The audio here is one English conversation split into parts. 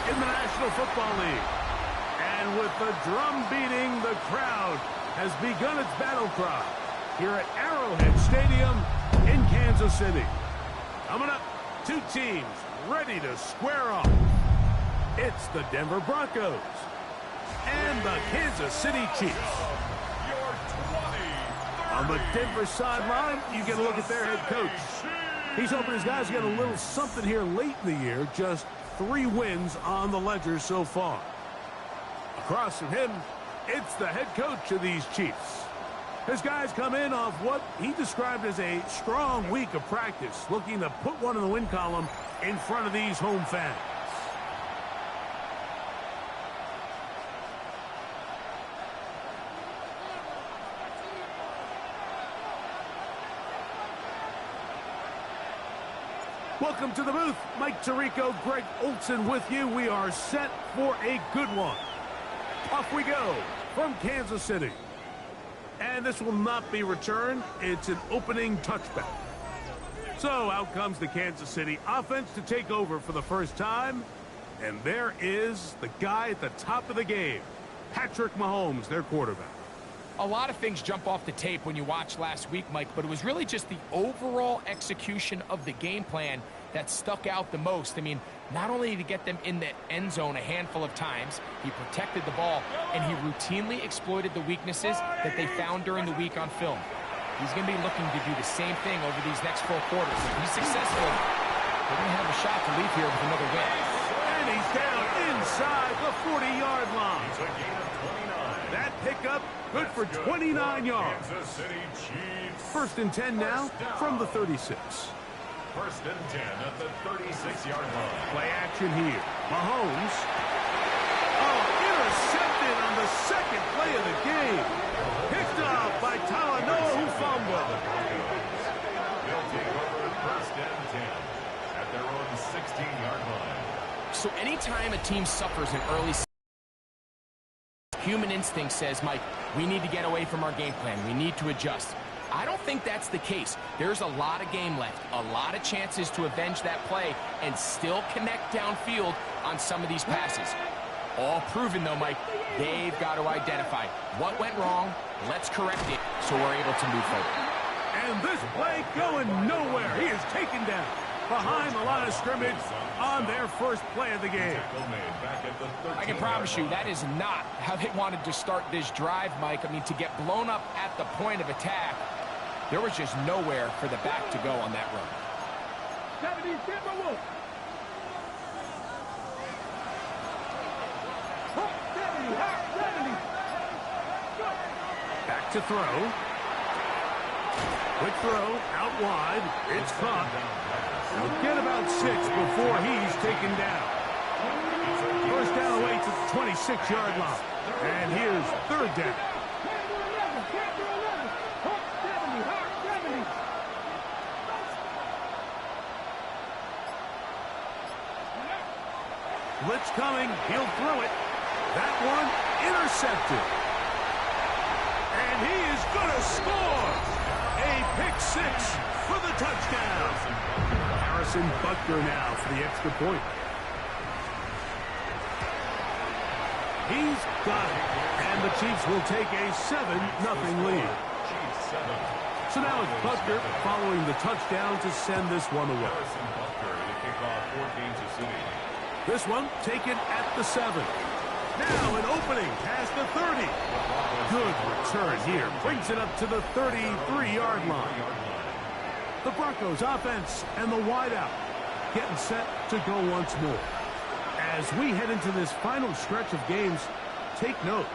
in the National Football League. And with the drum beating, the crowd has begun its battle cry here at Arrowhead Stadium in Kansas City. Coming up, two teams ready to square off. It's the Denver Broncos and the Kansas City Chiefs. On the Denver sideline, you get a look at their head coach. He's hoping his guys get a little something here late in the year. Just 3 wins on the ledger so far. Across from him, it's the head coach of these Chiefs. His guys come in off what he described as a strong week of practice, looking to put one in the win column in front of these home fans. Welcome to the booth. Mike Tirico, Greg Olson with you. We are set for a good one. Off we go from Kansas City. And this will not be returned. It's an opening touchback. So out comes the Kansas City offense to take over for the first time. And there is the guy at the top of the game, Patrick Mahomes, their quarterback. A lot of things jump off the tape when you watch last week, Mike, but it was really just the overall execution of the game plan that stuck out the most. I mean, not only did he get them in the end zone a handful of times, he protected the ball, and he routinely exploited the weaknesses that they found during the week on film. He's going to be looking to do the same thing over these next 4 quarters. If he's successful, they're going to have a shot to leave here with another win. And he's down inside the 40-yard line. That pickup good for 29 yards. First and 10 now from the 36. First and 10 at the 36-yard line. Play action here. Mahomes. Oh, intercepted on the second play of the game. Picked off by Talanoa, who fumbled. They'll take over first and 10 at their own 16-yard line. So anytime a team suffers an early human instinct says, Mike, we need to get away from our game plan. We need to adjust. I don't think that's the case. There's a lot of game left, a lot of chances to avenge that play and still connect downfield on some of these passes. All proven, though, Mike, they've got to identify what went wrong, let's correct it, so we're able to move forward. And this play going nowhere. He is taken down behind the line of scrimmage on their first play of the game. I can promise you that is not how they wanted to start this drive, Mike. I mean, to get blown up at the point of attack, there was just nowhere for the back to go on that run. Back to throw. Quick throw, out wide. It's caught. He'll get about 6 before he's taken down. First down away to the 26-yard line. And here's third down. Blitz coming. He'll throw it. That one intercepted. And he is going to score. A pick 6 for the touchdown. Harrison Butker now for the extra point. He's got it. And the Chiefs will take a 7-0 lead. So now it's Butker following the touchdown to send this one away. This one taken at the 7. Now an opening past the 30. Good return here. Brings it up to the 33-yard line. The Broncos offense and the wideout getting set to go once more. As we head into this final stretch of games, take note.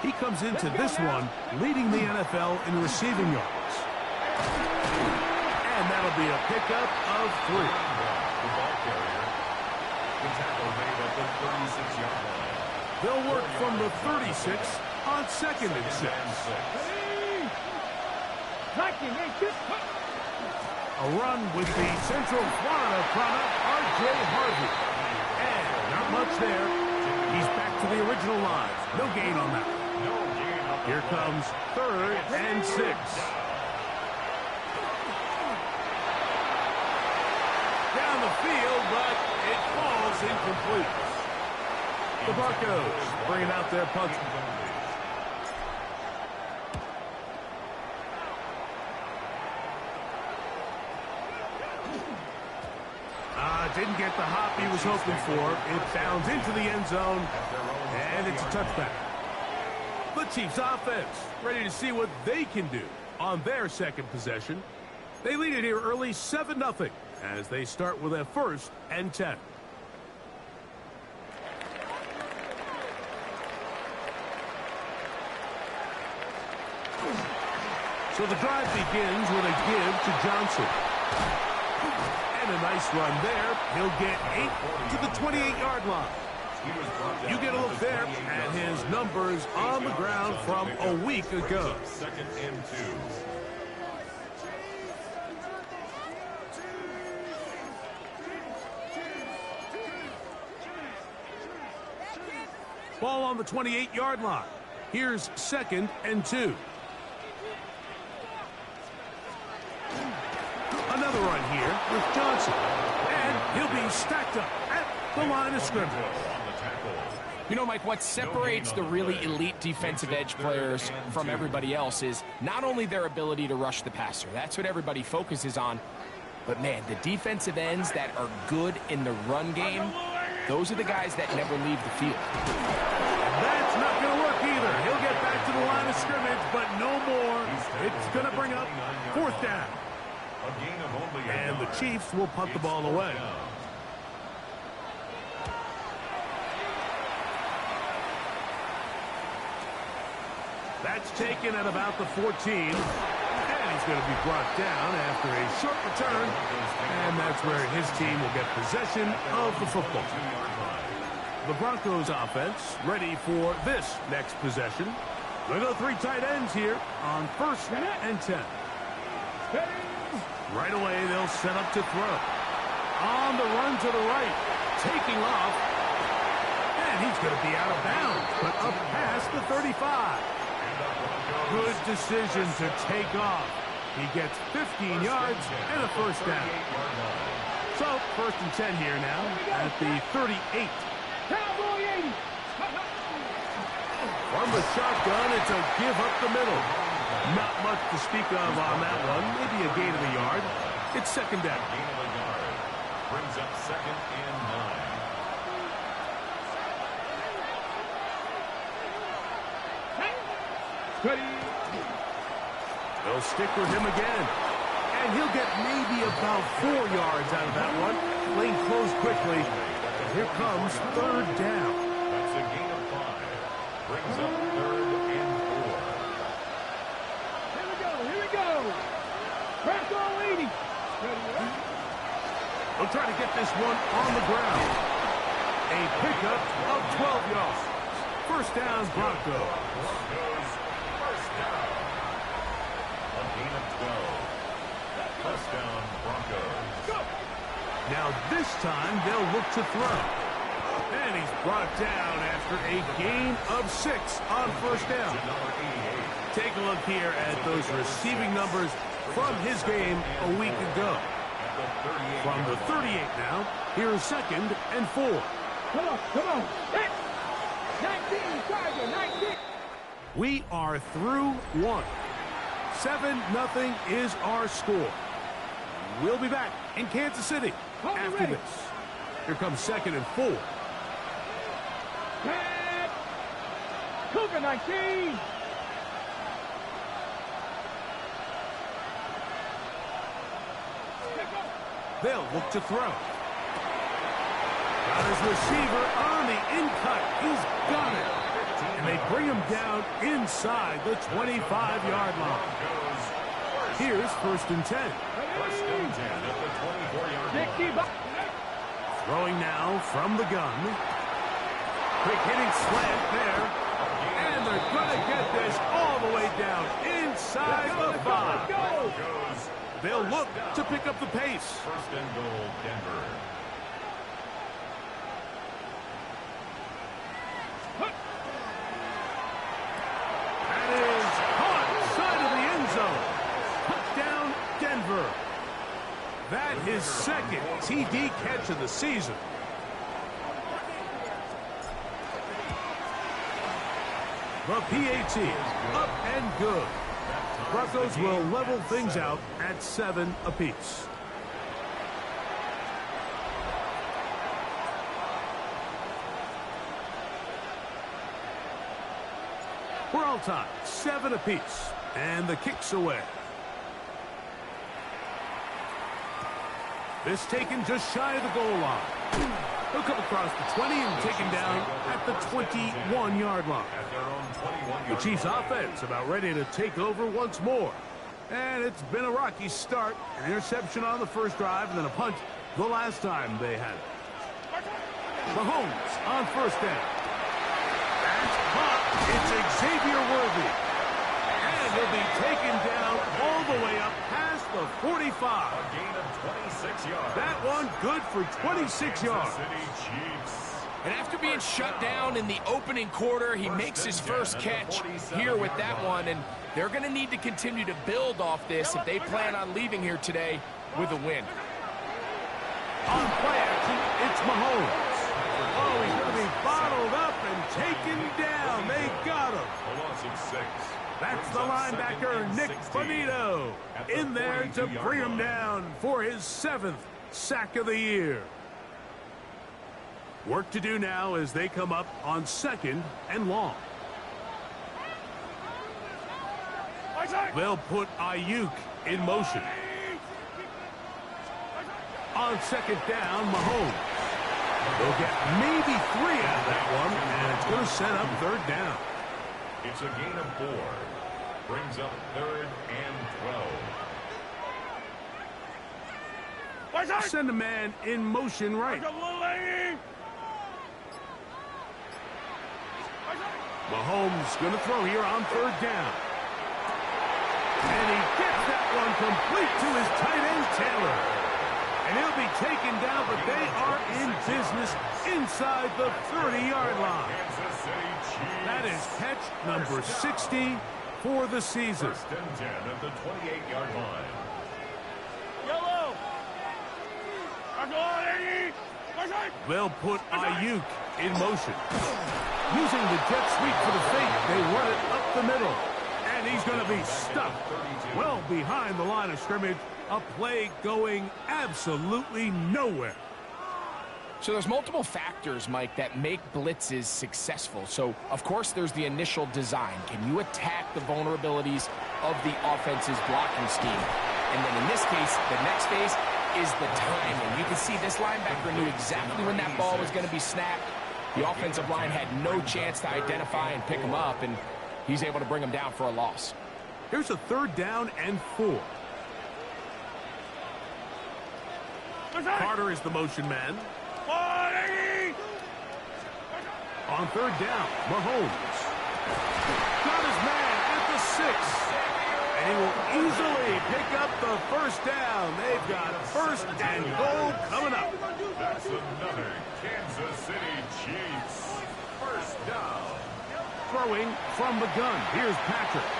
He comes into this one leading the NFL in receiving yards. And that'll be a pickup of 3. The ball carrier. The tackle made at the 36-yard line. They'll work from the 36 on 2nd and 6. A run with the Central Florida product, R.J. Harvey. And not much there. He's back to the original line. No gain on that. Here comes 3rd and 6. Down the field, but it falls incomplete. The Broncos bringing out their punt. Didn't get the hop he was hoping for. It bounds into the end zone, and it's a touchback. The Chiefs offense ready to see what they can do on their second possession. They lead it here early 7-0 as they start with a 1st and 10. So the drive begins with a give to Johnson. And a nice run there. He'll get 8 to the 28-yard line. You get a look there at his numbers on the ground from a week ago. 2nd and 2. Ball on the 28-yard line. Here's 2nd and 2. Another run here with Johnson. And he'll be stacked up at the line of scrimmage. You know, Mike, what separates the really elite defensive edge players from everybody else is not only their ability to rush the passer. That's what everybody focuses on. But, man, the defensive ends that are good in the run game, those are the guys that never leave the field. That's not going to work either. He'll get back to the line of scrimmage, but no more. It's going to bring up 4th down. And the Chiefs will punt the ball away. That's taken at about the 14. And he's going to be brought down after a short return. And that's where his team will get possession of the football. The Broncos offense ready for this next possession. They go 3 tight ends here on 1st and 10. Right away, they'll set up to throw. On the run to the right. Taking off. And he's going to be out of bounds, but up past the 35. Good decision to take off. He gets 15 yards and a 1st down. So, 1st and 10 here now at the 38. From the shotgun, it's a give up the middle. Not much to speak of on that one. Maybe a gain of a yard. It's 2nd down. Gain of a yard. Brings up 2nd and 9. They'll stick with him again. And he'll get maybe about 4 yards out of that one. Lane closed quickly. And here comes 3rd down. That's a gain of 5. Brings up 3rd and 4. Here we go. Bronco leading. They'll try to get this one on the ground. A pickup of 12 yards. 1st down, Broncos. Broncos, 1st down. A gain of 12. 1st down, Broncos. Now this time they'll look to throw. And he's brought down after a gain of 6 on 1st down. Number 88. Take a look here at those receiving numbers from his game a week ago. From the 38 now, here's 2nd and 4. Come on. 19, Tiger, 19. We are through 1. 7-0 is our score. We'll be back in Kansas City after this. Here comes 2nd and 4. Cougar 19. They'll look to throw. Got his receiver on the in-cut. He's got it. And they bring him down inside the 25-yard line. Here's 1st and 10. 1st and 10 at the 24-yard line. Throwing now from the gun. Quick hitting slant there. And they're going to get this all the way down inside the 5. They'll look to pick up the pace. 1st and goal, Denver. That is caught side of the end zone. Touchdown, Denver. That his 2nd TD catch of the season. The PAT, up and good. Broncos will level things out at 7 apiece. We're all tied, 7 apiece, and the kick's away. This taken just shy of the goal line. He'll come across the 20 and taken down at the 21-yard line. The Chiefs offense about ready to take over once more. And it's been a rocky start. An interception on the first drive and then a punt the last time they had it. Mahomes on first down. That's caught. It's Xavier Worthy. And he'll be taken down all the way up past the 45. A gain of 26 yards. That one good for 26 yards. And after being shut down in the opening quarter, he makes his first catch here with that one. And they're going to need to continue to build off this if they plan on leaving here today with a win. On play action, it's Mahomes. Oh, he's going to be bottled up and taken down. They got him. A loss of 6. That's the linebacker, Nick Bonito, in there to bring him down for his 7th sack of the year. Work to do now as they come up on 2nd and long. They'll put Ayuk in motion. On 2nd down, Mahomes. They'll get maybe 3 out of that one, and it's going to set up 3rd down. It's a gain of 4. Brings up 3rd and 12. Send a man in motion right. Mahomes going to throw here on 3rd down. And he gets that one complete to his tight end, Taylor. And he'll be taken down, but they are in business inside the 30-yard line. That is catch number 60 for the season. 1st and 10 at the 28-yard line. They'll put Ayuk in motion. Using the jet sweep for the fake, they run it up the middle. And he's going to be stuck well behind the line of scrimmage. A play going absolutely nowhere. So there's multiple factors, Mike, that make blitzes successful. So, of course, there's the initial design. Can you attack the vulnerabilities of the offense's blocking scheme? And then in this case, the next phase is the timing. You can see this linebacker knew exactly when that ball was going to be snapped. The offensive line had no chance to identify and pick him up, and he's able to bring him down for a loss. Here's a 3rd down and 4. Carter is the motion man. On 3rd down, Mahomes. Got his man at the 6. And he will easily pick up the 1st down. They've got 1st and goal coming up. That's another Kansas City Chiefs 1st down. Throwing from the gun. Here's Patrick.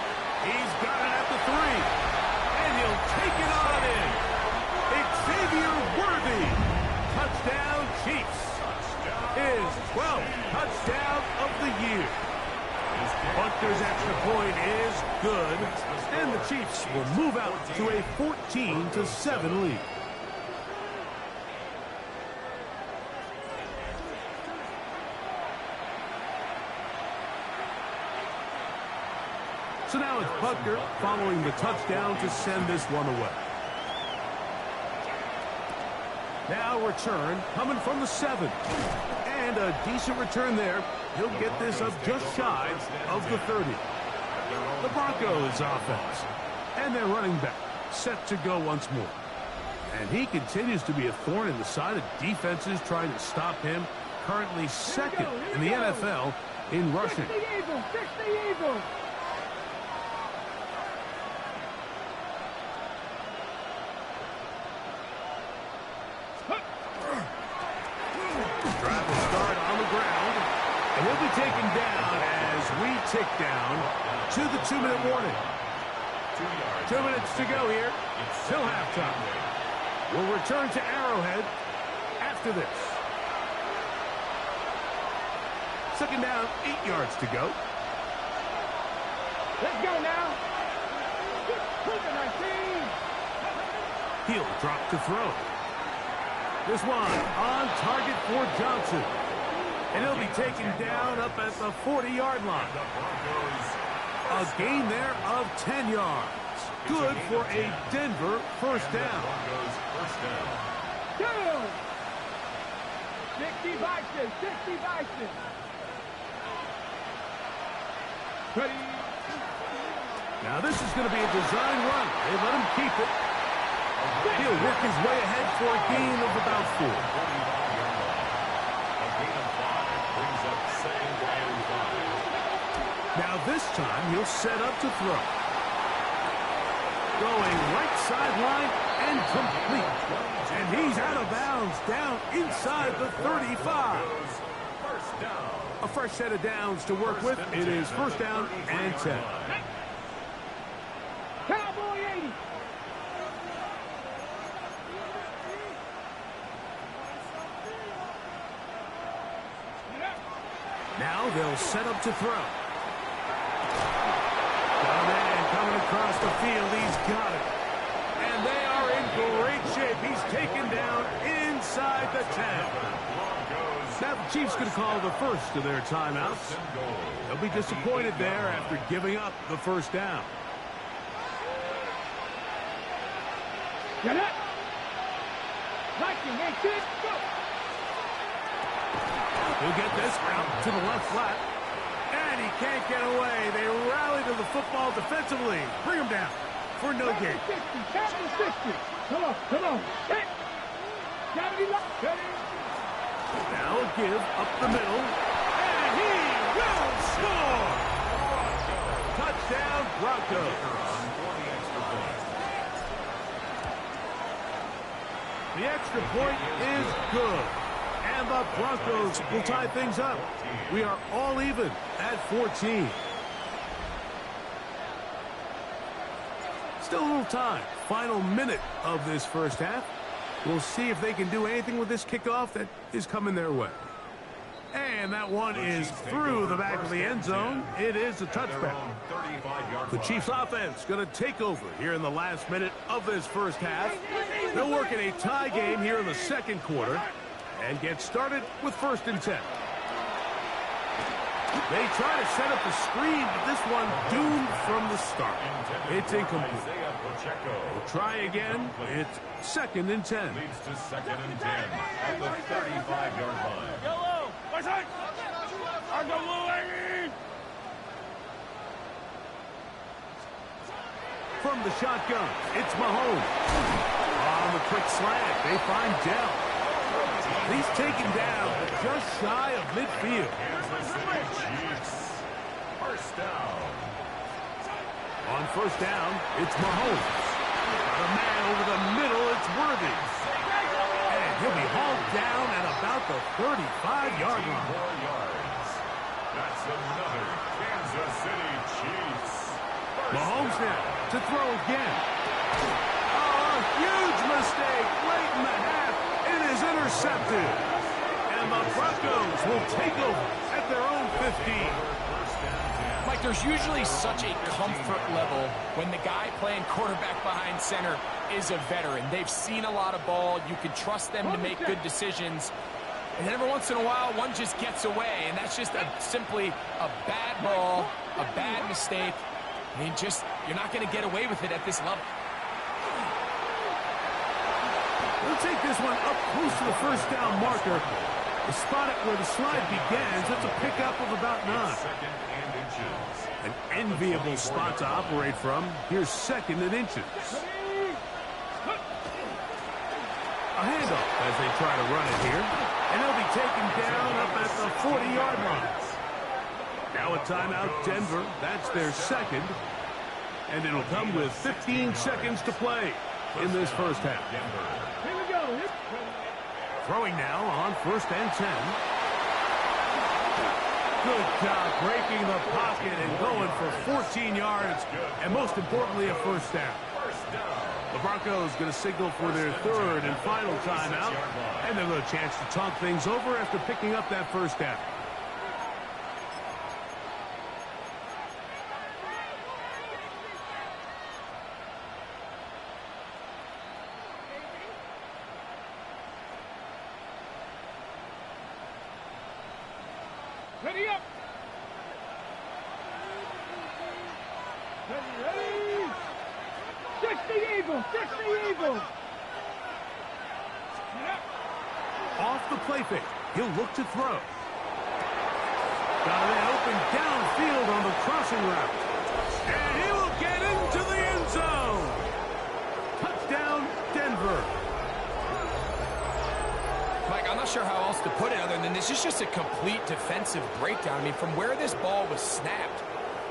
He's got it at the 3. And he'll take it on in. Xavier Worthy. Touchdown, Chiefs. His 12th touchdown of the year. Butker's extra point is good, and the Chiefs will move out to a 14-7 lead. So now it's Butker following the touchdown to send this one away. Now return coming from the 7. And a decent return there. He'll get this up just shy of the 30. The Broncos offense. And their running back set to go once more. And he continues to be a thorn in the side of defenses trying to stop him. Currently 2nd in the NFL in rushing. And he'll be taken down as we tick down to the 2-minute warning. 2 minutes to go here till halftime. We'll return to Arrowhead after this. 2nd down, 8 yards to go. Let's go now. Put the 19. He'll drop to throw. This one on target for Johnson. And he'll be taken down up at the 40-yard line. A gain there of 10 yards. Good for a Denver first down. 2. 60 Bison. 60 Bison. Ready. Now this is going to be a design run. They let him keep it. He'll work his way ahead for a gain of about 4. Now this time he'll set up to throw. Going right sideline and complete. And he's out of bounds down inside the 35. A fresh set of downs to work with. It is first down and 10. Cowboy 80. Now they'll set up to throw. The man coming across the field. He's got it. And they are in great shape. He's taken down inside the 10. Now the Chiefs going to call the first of their timeouts. They'll be disappointed there after giving up the first down. Get it. Lightning, 18, go. He'll get this out to the left flat. And he can't get away. They rally to the football defensively. Bring him down for no gain. 60, 60. Come on. Hit. Gotta be locked. Ready. Now a give up the middle. And he will score. Touchdown Broncos. The extra point is good. And the Broncos will tie things up. We are all even at 14. Still a little time. Final minute of this first half. We'll see if they can do anything with this kickoff that is coming their way. And that one is through the back of the end zone. It is a touchback. The Chiefs offense going to take over here in the last minute of this first half. They'll work in a tie game here in the second quarter and get started with 1st and 10. They try to set up the screen, but this one doomed from the start. It's incomplete. We'll try again. It's 2nd and 10. Leads to 2nd and 10 at the 35-yard line. Yellow. What's that? On the blue, Amy. From the shotgun, it's Mahomes. On the quick slant, they find Dell. He's taken down just shy of midfield. Kansas City Chiefs. First down. On first down, it's Mahomes. Got a man over the middle, it's Worthy. And he'll be hauled down at about the 35-yard line. 4 yards. That's another Kansas City Chiefs. Mahomes now to throw again. Oh, a huge mistake late in the half. It is intercepted. And the Broncos will take over at their own 15. Mike, there's usually such a comfort level when the guy playing quarterback behind center is a veteran. They've seen a lot of ball. You can trust them to make good decisions. And then every once in a while, one just gets away. And that's just simply a bad ball, a bad mistake. I mean, you're not going to get away with it at this level. We'll take this one up close to the first down marker. The spot it where the slide begins. That's a pickup of about 9. An enviable spot to operate from. Here's 2nd and inches. A handoff as they try to run it here. And he'll be taken down up at the 40-yard line. Now a timeout, Denver. That's their 2nd. And it'll come with 15 seconds to play in this first half. Here we go. Throwing now on 1st and 10. Good job breaking the pocket and going for 14 yards. And most importantly, a first down. The Broncos going to signal for their 3rd and final timeout. And they'll have a chance to talk things over after picking up that first down. Ready up. Ready. 60 Eagle. 60 Eagle. Off the play fake. He'll look to throw. Got a man open downfield on the crossing route. And he will get into the end zone. Touchdown, Denver. Mike, I'm not sure how else to put it other than this is just a complete defensive breakdown. I mean, from where this ball was snapped,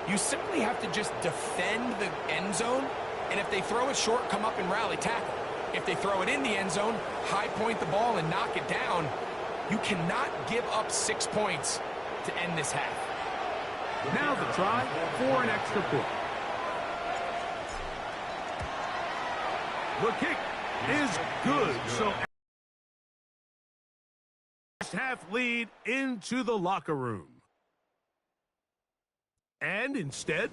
you simply have to just defend the end zone, and if they throw it short, come up and rally tackle. If they throw it in the end zone, high point the ball and knock it down. You cannot give up 6 points to end this half. Now the try for an extra point. The kick is good, so first half lead into the locker room. And instead,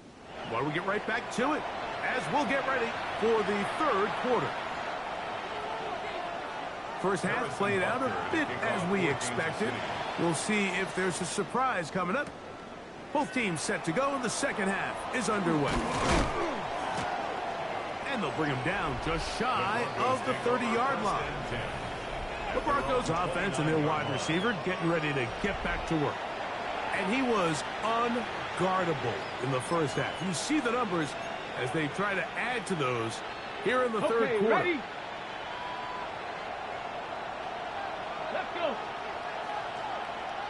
why don't we get right back to it as we'll get ready for the third quarter. First half played out a bit as we expected. We'll see if there's a surprise coming up. Both teams set to go, and the second half is underway. And they'll bring him down just shy of the 30-yard line. The Broncos offense and their wide receiver getting ready to get back to work. And he was unguardable in the first half. You see the numbers as they try to add to those here in the third quarter. Ready? Let's go.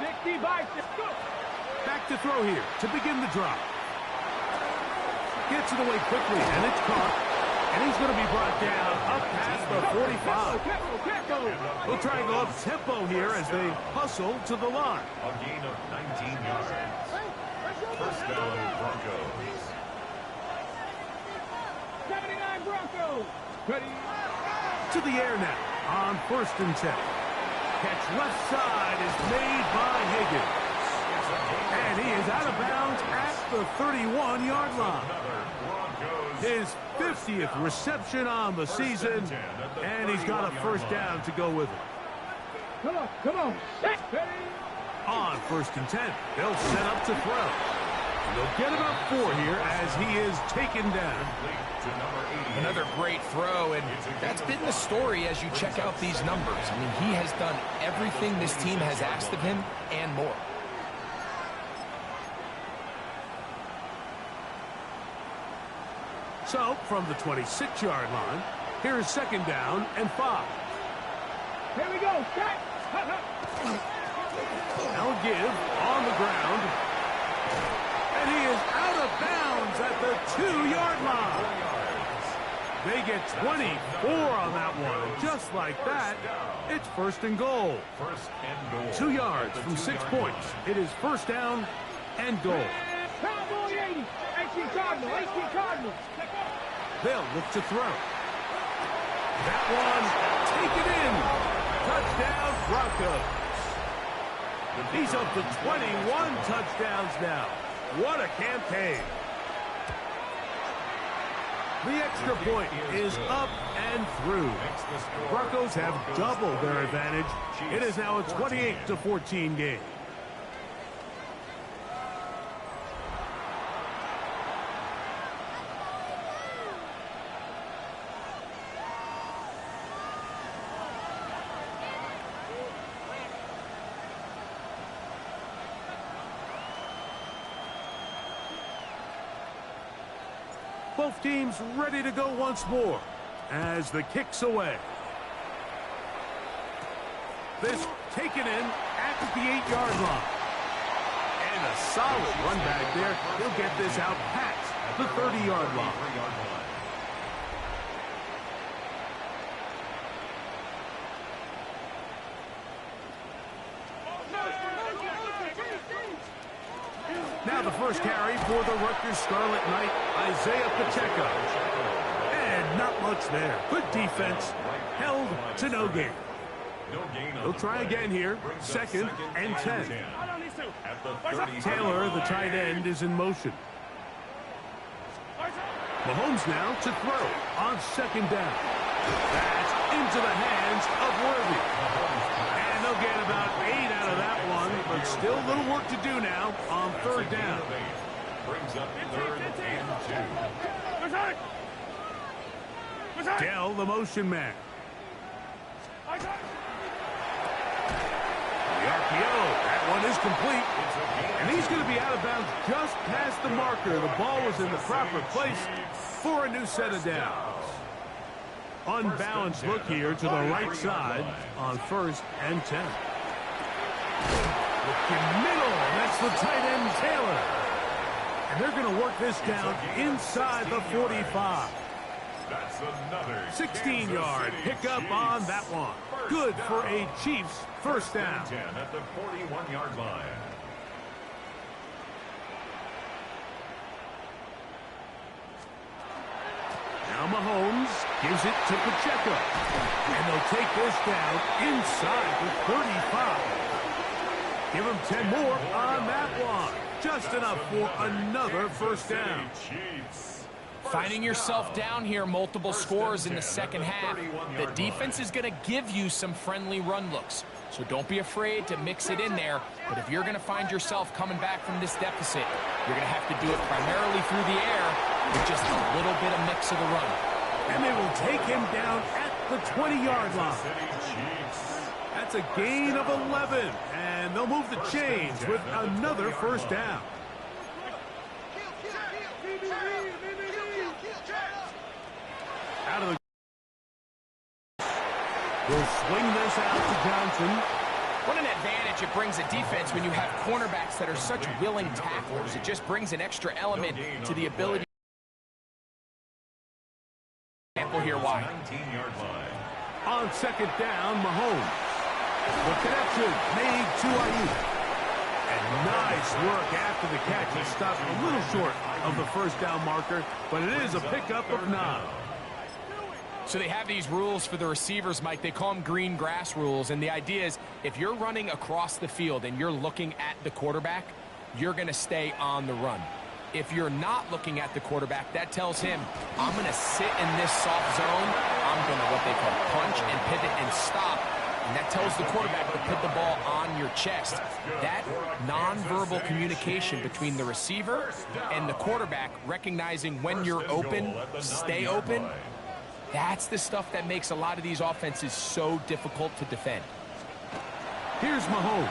60 by 6. Go. Back to throw here to begin the drive. Gets it away quickly, and it's caught. And he's going to be brought down up past the 45. We'll try and go up tempo here as they hustle to the line. A gain of 19 yards. First down, Broncos. 79 Broncos. Ready. To the air now on 1st and 10. Catch left side is made by Higgins. And he is out of bounds at the 31-yard line. His 50th reception on the season, and he's got a first down to go with it. Come on, come on. On 1st and 10, they'll set up to throw. And they'll get about 4 here as he is taken down. Another great throw, and that's been the story as you check out these numbers. I mean, he has done everything this team has asked of him and more. So, from the 26-yard line, here is 2nd down and 5. Here we go. Set. They'll give on the ground. And he is out of bounds at the 2-yard line. They get 24 on that one. Just like that, it's 1st and goal. 2 yards from 6 points. It is 1st down and goal. Cowboy 80. 18 Cardinal. 18 Cardinal. They'll look to throw. That one, take it in. Touchdown, Broncos. He's up to 21 touchdowns now. What a campaign. The extra point is up and through. Broncos have doubled their advantage. It is now a 28-14 game. Both teams ready to go once more as the kick's away. This taken in at the 8-yard line. And a solid run back there. He'll get this out past the 30-yard line. Now the first carry for the Rutgers Scarlet Knight, Isaiah Pacheco. And not much there. Good defense. Held to no gain. He'll try again here. 2nd and 10. Taylor, the tight end, is in motion. Mahomes now to throw on 2nd down. That's into the hands of Worthy. And they'll get about 8 out of that one, but still a little work to do now on third down. Brings up third and 2. Dell, the motion man. The RPO, that one is complete. And he's going to be out of bounds just past the marker. The ball was in the proper place for a new set of downs. Unbalanced look here to the right side on 1st and 10. Looking middle, that's the tight end Taylor. And they're going to work this down inside the 45. That's another 16-yard pickup on that one. Good for a Chiefs first down. 10 at the 41-yard line. Now Mahomes gives it to Pacheco. And they'll take this down inside the 35. Give him 10 more on that one. Just enough for another first down. Finding yourself down here, multiple scores in the second half. The defense is going to give you some friendly run looks. So don't be afraid to mix it in there. But if you're going to find yourself coming back from this deficit, you're going to have to do it primarily through the air with just a little bit of mix of the run. And they will take him down at the 20-yard line. That's a gain of 11. And they'll move the chains with another first down. Out of the... We'll swing this out to Johnson. What an advantage it brings a defense when you have cornerbacks that are such willing tacklers. It just brings an extra element to the ability. Example here why. 19-yard line. On second down, Mahomes. The connection made to Ayuk. And nice work after the catch. He stopped a little short of the first down marker, but it is a pickup of 9. So they have these rules for the receivers, Mike. They call them green grass rules. And the idea is if you're running across the field and you're looking at the quarterback, you're going to stay on the run. If you're not looking at the quarterback, that tells him, I'm going to sit in this soft zone. I'm going to what they call punch and pivot and stop. And that tells the quarterback to put the ball on your chest. That nonverbal communication between the receiver and the quarterback, recognizing when you're open, stay open, that's the stuff that makes a lot of these offenses so difficult to defend. Here's Mahomes.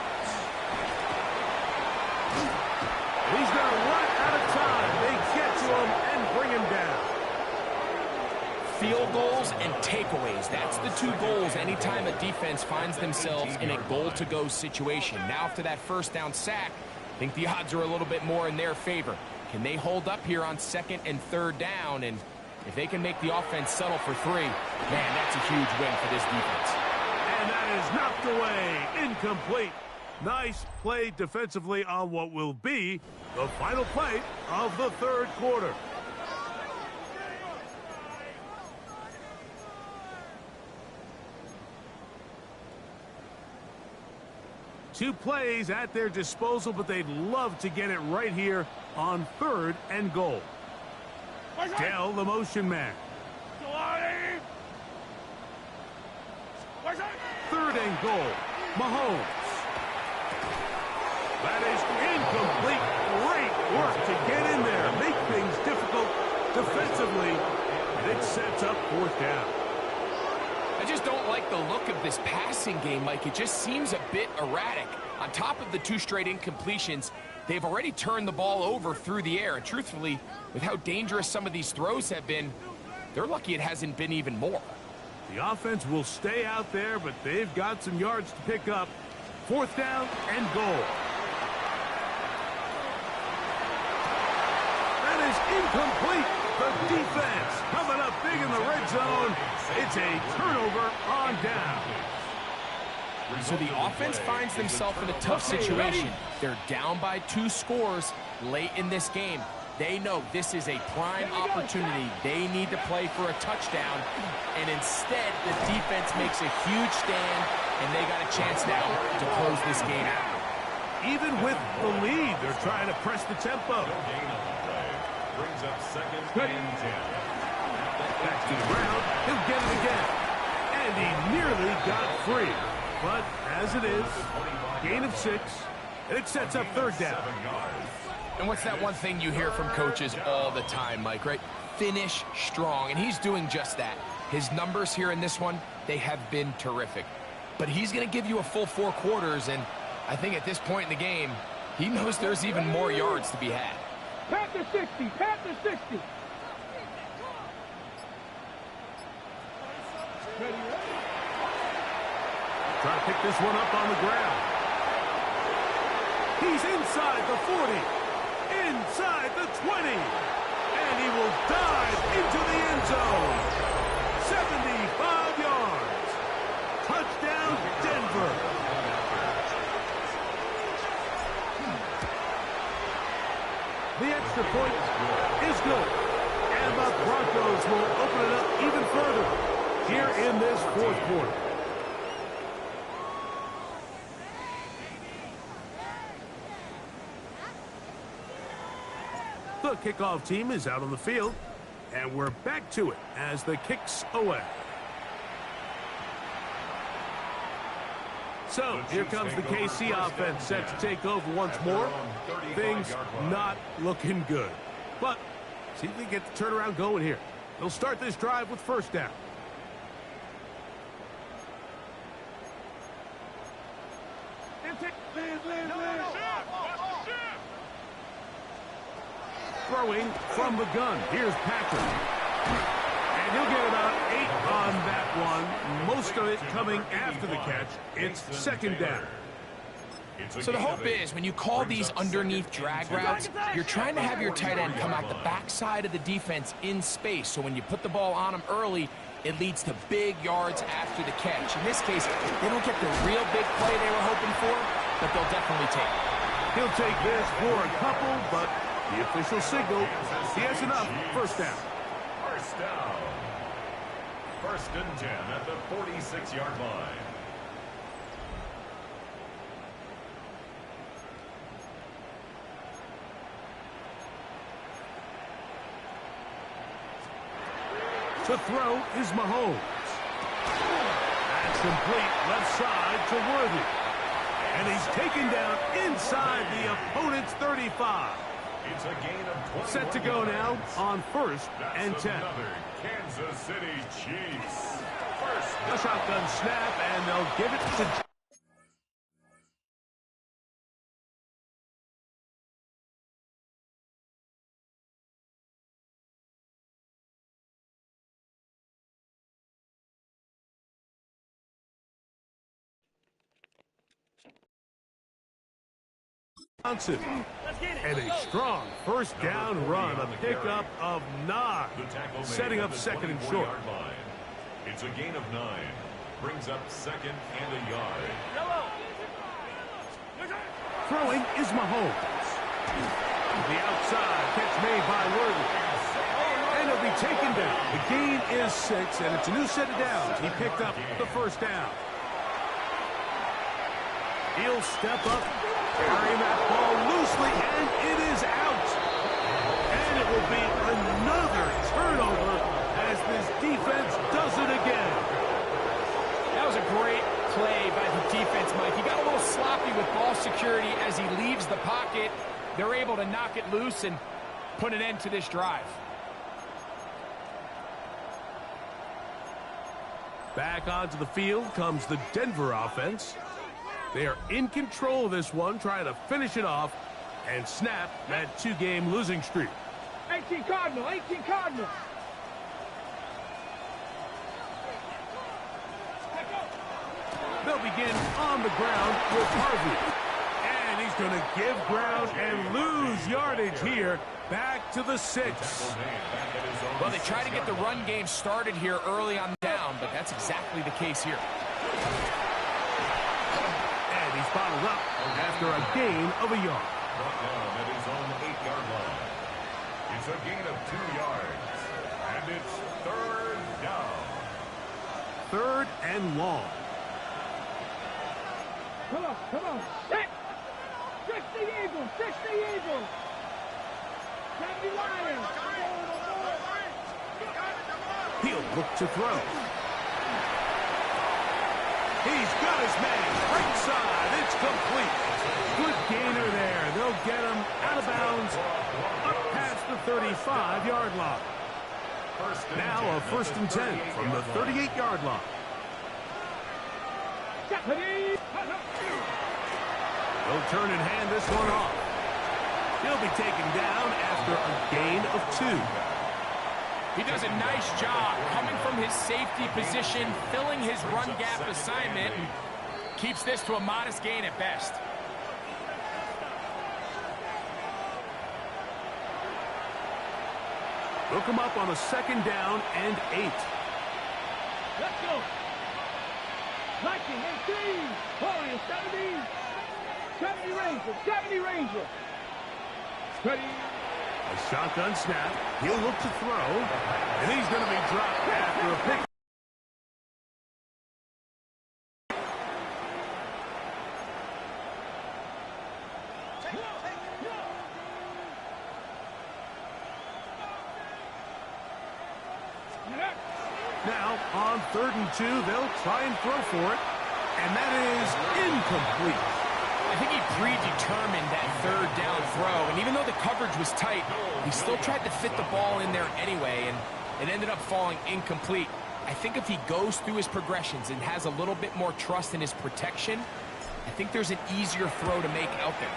He's going to run out of time. They get to him and bring him down. Field goals and takeaways. That's the two goals anytime a defense finds themselves in a goal-to-go situation. Now after that first down sack, I think the odds are a little bit more in their favor. Can they hold up here on second and third down? And if they can make the offense settle for 3, man, that's a huge win for this defense. And that is knocked away. Incomplete. Nice play defensively on what will be the final play of the third quarter. Two plays at their disposal, but they'd love to get it right here on 3rd and goal. Dell, the motion man. 3rd and goal. Mahomes. That is incomplete. Great work to get in there, make things difficult defensively, and it sets up 4th down. I just don't like the look of this passing game, Mike. It just seems a bit erratic. On top of the 2 straight incompletions, they've already turned the ball over through the air. And truthfully, with how dangerous some of these throws have been, they're lucky it hasn't been even more. The offense will stay out there, but they've got some yards to pick up. 4th down and goal. That is incomplete. The defense coming up big in the red zone. It's a turnover on down. So the offense finds themselves in a tough situation. They're down by 2 scores late in this game. They know this is a prime opportunity. They need to play for a touchdown. And instead, the defense makes a huge stand, and they got a chance now to close this game out. Even with the lead, they're trying to press the tempo. Brings up 2nd and 10. Back to the ground. He'll get it again. And he nearly got free. But as it is, gain of 6, and it sets up third down. And what's that one thing you hear from coaches all the time, Mike, right? Finish strong, and he's doing just that. His numbers here in this one, they have been terrific. But he's going to give you a full 4 quarters, and I think at this point in the game, he knows there's even more yards to be had. Pat the 60, pat the 60. Trying to pick this one up on the ground. He's inside the 40, inside the 20, and he will dive into the end zone. 75 yards. Touchdown, Denver. The extra point is good, and the Broncos will open it up even further here in this fourth quarter. The kickoff team is out on the field, and we're back to it as the kick's away. So here comes the KC offense set to take over once more. Things not looking good. But see if they get the turnaround going here. They'll start this drive with first down. Throwing from the gun. Here's Patrick. And he'll get about 8 on that one. Most of it coming after the catch. It's second down. So the hope is when you call these underneath drag routes, you're trying to have your tight end come out the backside of the defense in space. So when you put the ball on him early, it leads to big yards after the catch. In this case, they don't get the real big play they were hoping for, but they'll definitely take it. He'll take this for a couple, but the official signal, he has enough. First down. First down. First and 10 at the 46-yard line. To throw is Mahomes. That's complete left side to Worthy. And he's taken down inside the opponent's 35. It's a gain of 20. Set to go now on first and 10. Another Kansas City Chiefs. A shotgun snap, and they'll give it to... Johnson. And a strong first down run, a pickup of 9, setting up second and short. It's a gain of 9. Brings up second and a yard. Throwing is Mahomes. The outside catch made by Worthy. And he'll be taken down. The gain is 6, and it's a new set of downs. He picked up the first down. He'll step up, carry that ball loosely, and it is out. And it will be another turnover as this defense does it again. That was a great play by the defense, Mike. He got a little sloppy with ball security as he leaves the pocket. They're able to knock it loose and put an end to this drive. Back onto the field comes the Denver offense. They are in control of this one, trying to finish it off and snap that 2-game losing streak. 18 Cardinal, 18 Cardinal. They'll begin on the ground with Harvey. And he's going to give ground and lose yardage here. Back to the 6. Well, they try to get the run game started here early on down, but that's exactly the case here. And he's bottled up after a gain of a yard. Brought down at his own 8-yard line. It's a gain of 2 yards. And it's third down. Third and long. Come on, come on. Set. 60 Eagles, 60 Eagles. 70 Lions. He'll look to throw. He's got his man. Right side. It's complete. Good gainer there. They'll get him out of bounds up past the 35-yard line. Now a 1st and 10 from the 38-yard line. They'll turn and hand this one off. He'll be taken down after a gain of 2. He does a nice job coming from his safety position, filling his run gap assignment, and keeps this to a modest gain at best. Look him up on a 2nd down and 8. Let's go. Liking 18. Warrior 70. 70 Ranger. 70 Ranger. Ready. A shotgun snap. He'll look to throw. And he's going to be dropped after a pick. Now, on 3rd and 2, they'll try and throw for it. And that is incomplete. I think he predetermined that 3rd down throw, and even though the coverage was tight, he still tried to fit the ball in there anyway, and it ended up falling incomplete. I think if he goes through his progressions and has a little bit more trust in his protection, I think there's an easier throw to make out there.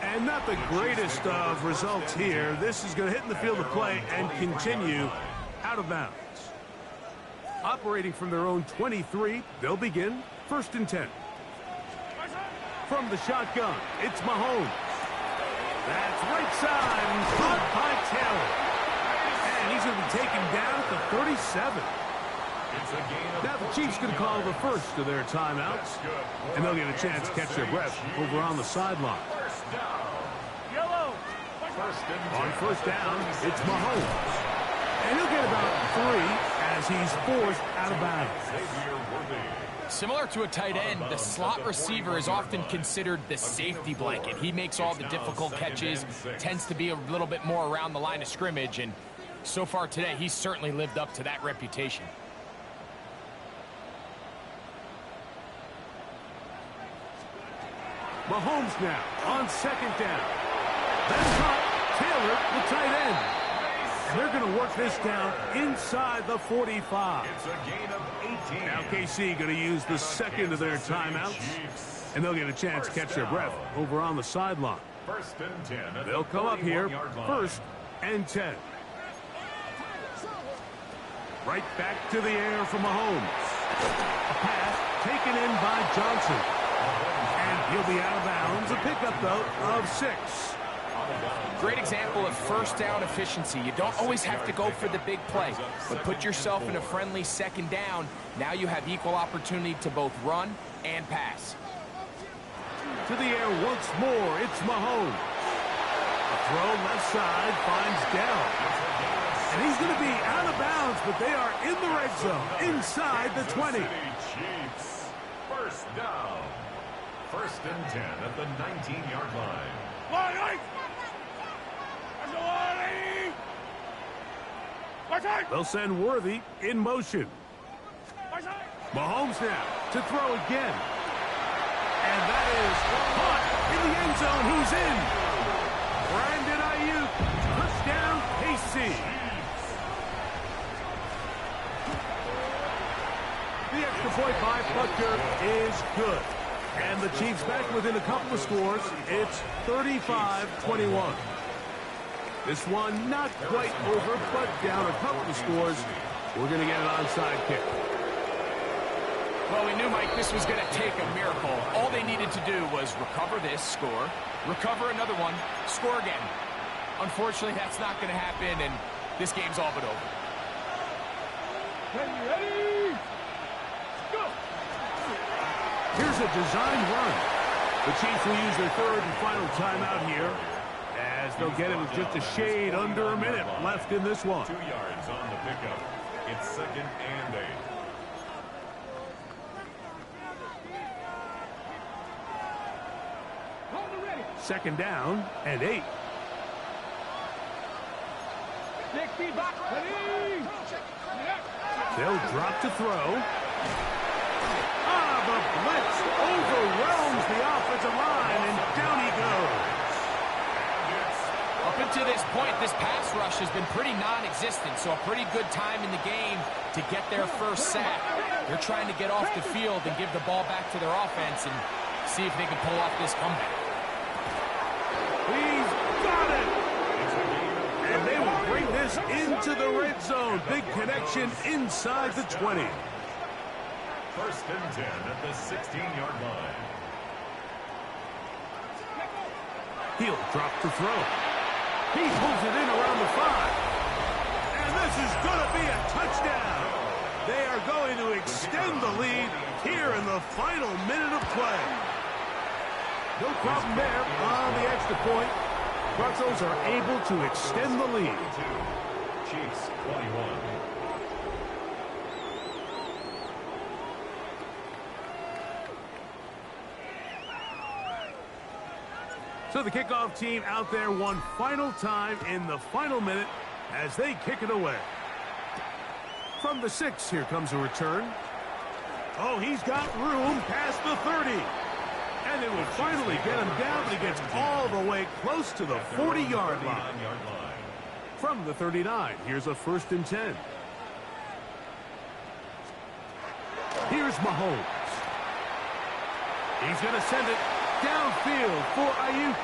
And not the greatest of results here. This is going to hit in the field of play and continue out of bounds. Operating from their own 23, they'll begin 1st and 10. From the shotgun, it's Mahomes. That's right side, and caught by Taylor. And he's going to be taken down at the 37. Now the Chiefs can call the first of their timeouts, and they'll get a chance to catch their breath over on the sideline. Yellow. On 1st down, it's Mahomes. And he'll get about 3 as he's forced out of bounds. Similar to a tight end, the slot receiver is often considered the safety blanket. He makes all the difficult catches, tends to be a little bit more around the line of scrimmage, and so far today, he's certainly lived up to that reputation. Mahomes now on 2nd down. That's caught. Taylor, the tight end. And they're going to work this down inside the 45. It's a gain of 18. Now KC going to use the 2nd of their timeouts, and they'll get a chance to catch their breath over on the sideline. 1st and 10. They'll come up here 1st and 10. Right back to the air for Mahomes. A pass taken in by Johnson. And he'll be out of bounds. A pickup, though, of 6. Great example of 1st down efficiency. You don't always have to go for the big play, but put yourself in a friendly 2nd down. Now you have equal opportunity to both run and pass. To the air once more, it's Mahomes. A throw left side finds Dell. And he's going to be out of bounds, but they are in the red zone, inside the 20. Chiefs. 1st down. 1st and 10 at the 19-yard line. They'll send Worthy in motion. Mahomes now to throw again. And that is caught in the end zone. He's in. Brandon Ayuk, touchdown, KC. The extra point by Butker is good. And the Chiefs back within a couple of scores. It's 35-21. This one not quite over, but down a couple of scores. We're going to get an onside kick. Well, we knew, Mike, this was going to take a miracle. All they needed to do was recover this, score, recover another one, score again. Unfortunately, that's not going to happen, and this game's all but over. Ready? Go! Here's a design run. The Chiefs will use their 3rd and final timeout here, as they'll get it with just a shade under a minute left in this one. 2 yards on the pickup. It's 2nd and 8. Hold it ready. 2nd down and 8. 60 back. Ready. They'll drop to throw. The blitz overwhelms the offensive line, and down he goes. Up until this point, this pass rush has been pretty non-existent, so a pretty good time in the game to get their first sack. They're trying to get off the field and give the ball back to their offense and see if they can pull off this comeback. He's got it! And they will bring this into the red zone. Big connection inside the 20. First and 10 at the 16-yard line. He'll drop to throw. He pulls it in around the 5. And this is going to be a touchdown. They are going to extend the lead here in the final minute of play. No problem there on the extra point. Broncos are able to extend the lead. Chiefs 21. So the kickoff team out there one final time in the final minute as they kick it away. From the 6, here comes a return. Oh, he's got room past the 30. And it will finally get him down, but he gets all the way close to the 40-yard line. From the 39, here's a 1st and 10. Here's Mahomes. He's going to send it downfield for Ayuk.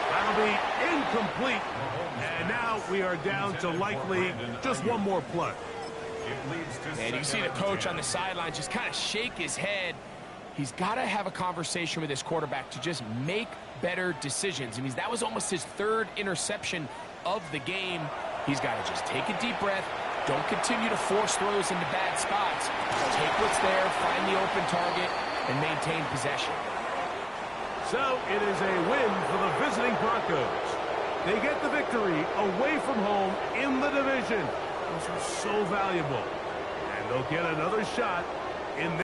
That'll be incomplete. And now we are down to likely just one more play. And you see the coach on the sideline just kind of shake his head. He's got to have a conversation with his quarterback to just make better decisions. I mean, that was almost his 3rd interception of the game. He's got to just take a deep breath. Don't continue to force throws into bad spots. Take what's there, find the open target, and maintain possession. So it is a win for the visiting Broncos. They get the victory away from home in the division. Those are so valuable. And they'll get another shot in